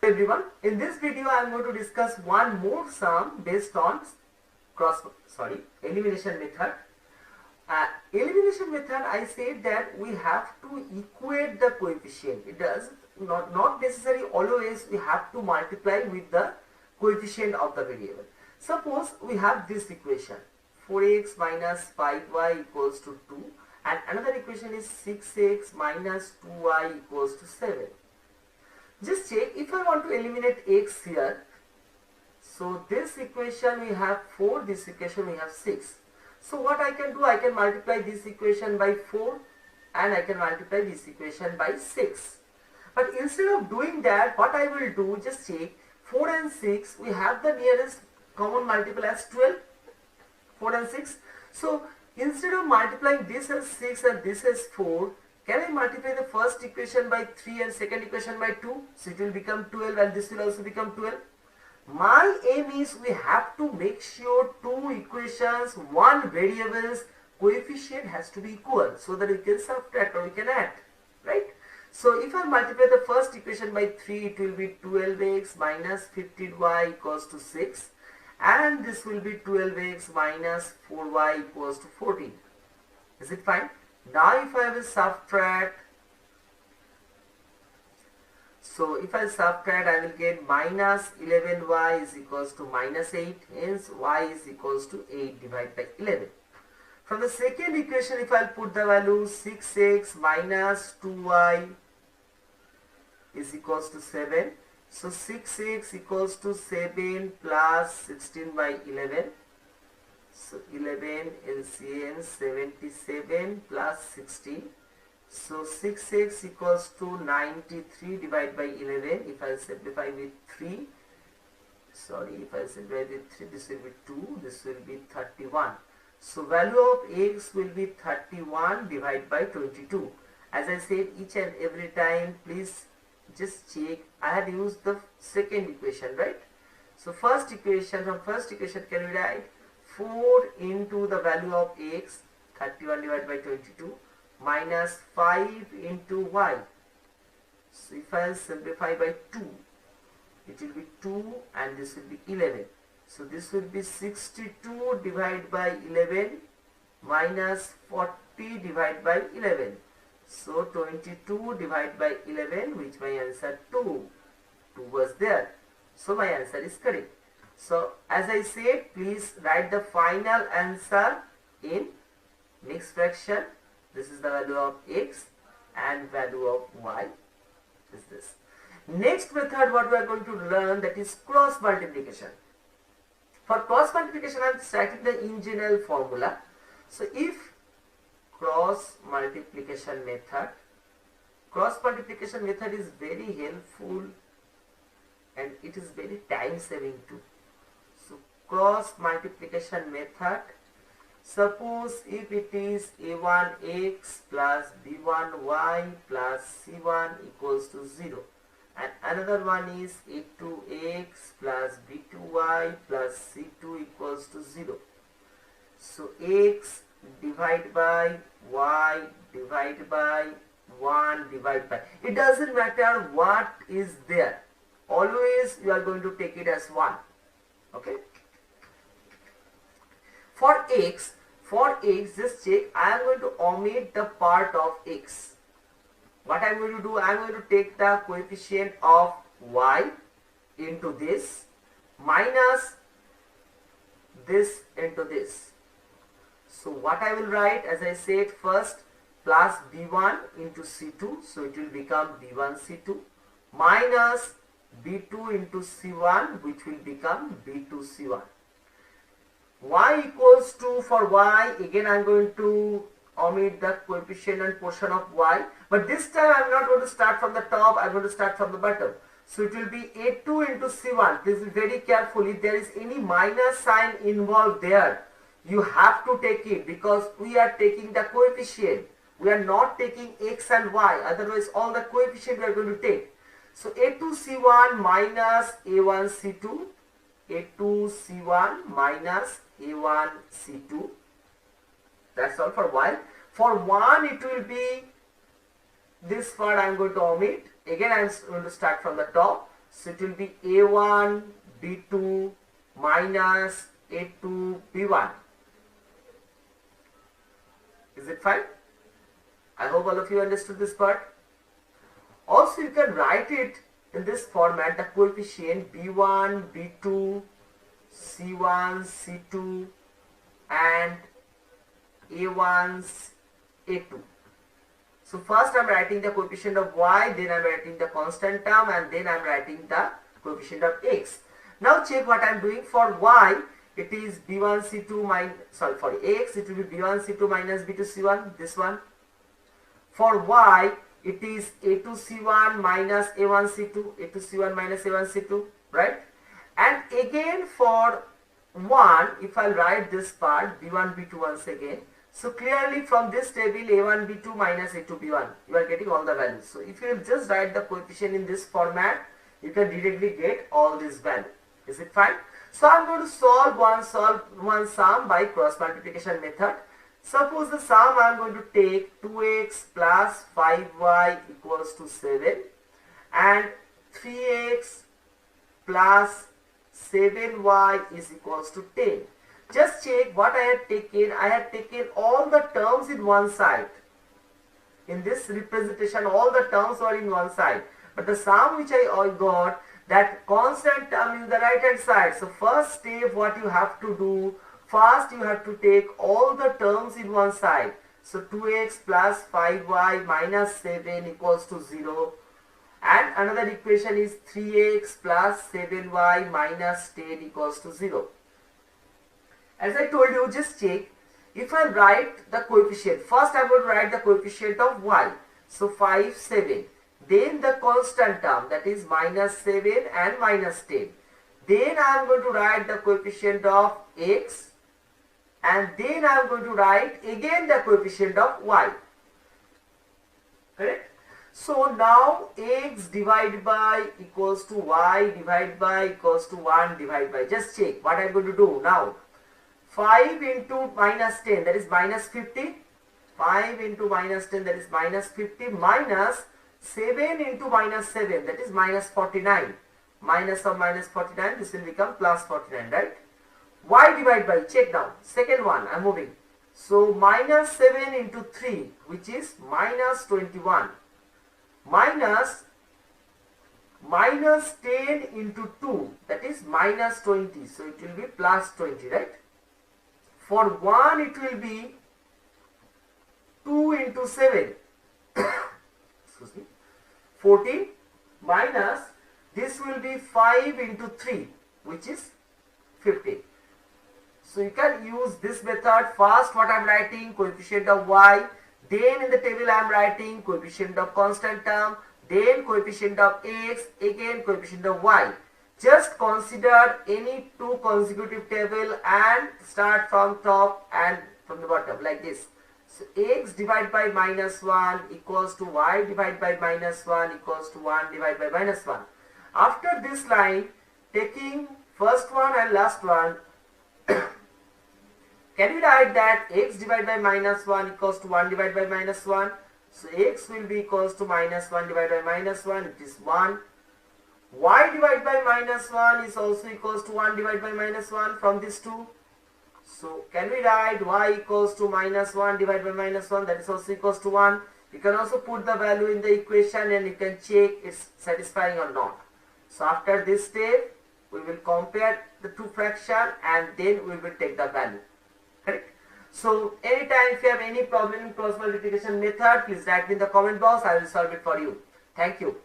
everyone. In this video I am going to discuss one more sum based on elimination method. Elimination method, I said that we have to equate the coefficient. It does not necessarily always we have to multiply with the coefficient of the variable. Suppose we have this equation 4x minus 5y equals to 2 and another equation is 6x minus 2y equals to 7. Just check if I want to eliminate x here. So this equation we have 4, this equation we have 6. So what I can do, I can multiply this equation by 4 and I can multiply this equation by 6. But instead of doing that, what I will do, just check 4 and 6, we have the nearest common multiple as 12, 4 and 6. So instead of multiplying this as 6 and this as 4, can I multiply the first equation by 3 and second equation by 2? So it will become 12 and this will also become 12. My aim is we have to make sure two equations, one variable's coefficient has to be equal so that we can subtract or we can add, right? So if I multiply the first equation by 3, it will be 12x minus 15y equals to 6 and this will be 12x minus 4y equals to 14. Is it fine? Now if I will subtract, so if I subtract, I will get minus 11y is equals to minus 8, hence y is equals to 8 divided by 11. From the second equation, if I put the value 6x minus 2y is equals to 7. So 6x equals to 7 plus 16 by 11. So 11 LCM 77 plus 16. So 6x equals to 93 divided by 11. If I simplify with 3, if I simplify with 3, this will be 2, this will be 31. So value of x will be 31 divided by 22. As I said, each and every time, please just check. I had used the second equation, right? So first equation, from first equation can we write 4 into the value of x, 31 divided by 22, minus 5 into y. So if I simplify by 2, it will be 2 and this will be 11. So this will be 62 divided by 11 minus 40 divided by 11. So 22 divided by 11, which my answer 2. 2 was there. So my answer is correct. So as I said, please write the final answer in mixed fraction. This is the value of x and value of y is this. Next method what we are going to learn, that is cross multiplication. For cross multiplication I am starting the in general formula. So if cross multiplication method is very helpful and it is very time saving too. So cross multiplication method, suppose if it is a1x plus b1y plus c1 equals to 0 and another one is a2x plus b2y plus c2 equals to 0. So x divided by y divided by 1 divided by, it doesn't matter what is there, always you are going to take it as 1. Okay. For x, just check, I am going to omit the part of x. What I am going to do, I am going to take the coefficient of y into this minus this into this. So what I will write, as I said, first plus b1 into c2, so it will become b1 c2 minus b2 into c1, which will become b2 c1. Y equals to, for y, again I am going to omit the coefficient and portion of y, but this time I am not going to start from the top, I am going to start from the bottom. So it will be a2 into c1. Please be very careful, if there is any minus sign involved there, you have to take it, because we are taking the coefficient. We are not taking x and y, otherwise all the coefficient we are going to take. So a2 c1 minus a1 c2, a2 c1 minus a1 c2. That's all for y. For 1 it will be this part I am going to omit. Again I am going to start from the top. So it will be A1 B2 minus A2 B1. Is it fine? I hope all of you understood this part. Also, you can write it in this format, the coefficient B1, B2, C1, C2 and A1, A2. So first I am writing the coefficient of y, then I am writing the constant term, and then I am writing the coefficient of x. Now check what I am doing. For y, it is B1 C2 minus, sorry, for x it will be B1 C2 minus B2 C1, this one. For y, it is A2 C1 minus A1 C2, A2 C1 minus A1 C2, right? And again for 1, if I write this part, B1 B2 once again, so clearly from this table A1 B2 minus A2 B1, you are getting all the values. So if you just write the coefficient in this format, you can directly get all these values. Is it fine? So I am going to solve one sum by cross multiplication method. Suppose the sum I am going to take 2x plus 5y equals to 7 and 3x plus 7y is equals to 10. Just check what I had taken. I had taken all the terms in one side. In this representation, all the terms were in one side. But the sum which I got, that constant term is the right hand side. So first step, what you have to do, first you have to take all the terms in one side. So 2x plus 5y minus 7 equals to 0. And another equation is 3x plus 7y minus 10 equals to 0. As I told you, just check. If I write the coefficient, first I will write the coefficient of y. So 5, 7. Then the constant term, that is minus 7 and minus 10. Then I am going to write the coefficient of x. And then I am going to write again the coefficient of y. Correct? So now x divided by equals to y divided by equals to 1 divided by. Just check what I am going to do now. 5 into minus 10, that is minus 50. 5 into minus 10, that is minus 50, minus 7 into minus 7, that is minus 49. Minus of minus 49, this will become plus 49, right? Y divided by, check down. Second one, I am moving. So minus 7 into 3, which is minus 21. Minus 10 into 2, that is minus 20. So it will be plus 20, right? For 1, it will be 2 into 7, excuse me, 14, minus, this will be 5 into 3, which is 15. So you can use this method. First, what I am writing, coefficient of y, then in the table I am writing coefficient of constant term, then coefficient of x, again coefficient of y. Just consider any two consecutive table and start from top and from the bottom like this. So x divided by minus 1 equals to y divided by minus 1 equals to 1 divided by minus 1. After this line, taking first one and last one, can we write that x divided by minus 1 equals to 1 divided by minus 1? So x will be equals to minus 1 divided by minus 1, it is 1. Y divided by minus 1 is also equals to 1 divided by minus 1 from these two. So can we write y equals to minus 1 divided by minus 1, that is also equals to 1. You can also put the value in the equation and you can check it's satisfying or not. So after this step, we will compare the two fractions and then we will take the value. Correct? So anytime if you have any problem in cross multiplication method, please write in the comment box. I will solve it for you. Thank you.